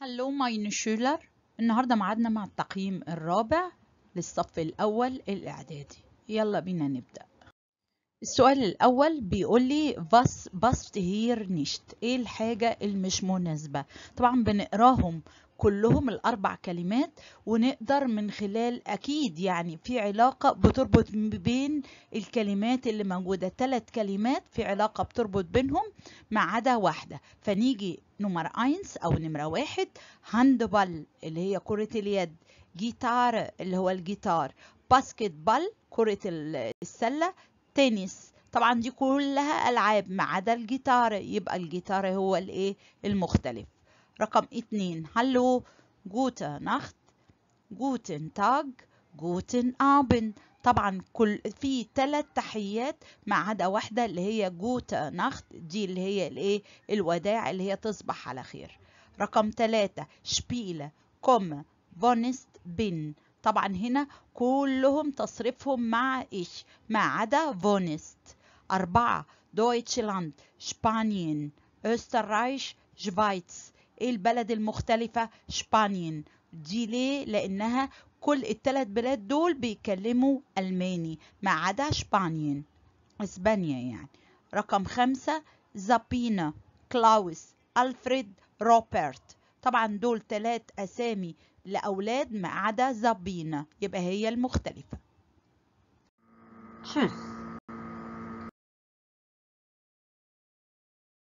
هلو ماين شولر. النهارده ميعادنا مع التقييم الرابع للصف الأول الإعدادي. يلا بينا نبدأ. السؤال الأول بيقول لي was passt hier nicht، إيه الحاجة المش مناسبة؟ طبعا بنقراهم كلهم الأربع كلمات ونقدر من خلال أكيد يعني في علاقة بتربط بين الكلمات اللي موجودة، 3 كلمات في علاقة بتربط بينهم ما عدا واحدة، فنيجي نمرة 1 أو نمرة 1 هاندبال اللي هي كرة اليد، جيتار اللي هو الجيتار، باسكت بال كرة السلة، تنس. طبعا دي كلها ألعاب ما عدا الجيتار، يبقى الجيتار هو الايه المختلف. رقم 2 هلو جوتا نخت، جوتن تاج، جوتن ابن. طبعا في 3 تحيات ما عدا واحدة اللي هي جوتا نخت، دي اللي هي الايه الوداع اللي هي تصبح على خير. رقم 3 شبيلة كوم فونست بن. طبعا هنا كلهم تصريفهم مع ايش ما عدا فونست. 4 دويتشلاند شبانين، أسترلايش شفايتس. ايه البلد المختلفة؟ شبانين. دي ليه؟ لانها كل ال3 بلاد دول بيتكلموا ألماني ما عدا شبانين، اسبانيا يعني. رقم 5 زابينا، كلاوس، ألفريد، روبرت. طبعا دول 3 أسامي لأولاد ما عدا زابينا، يبقى هي المختلفة. Tschüss.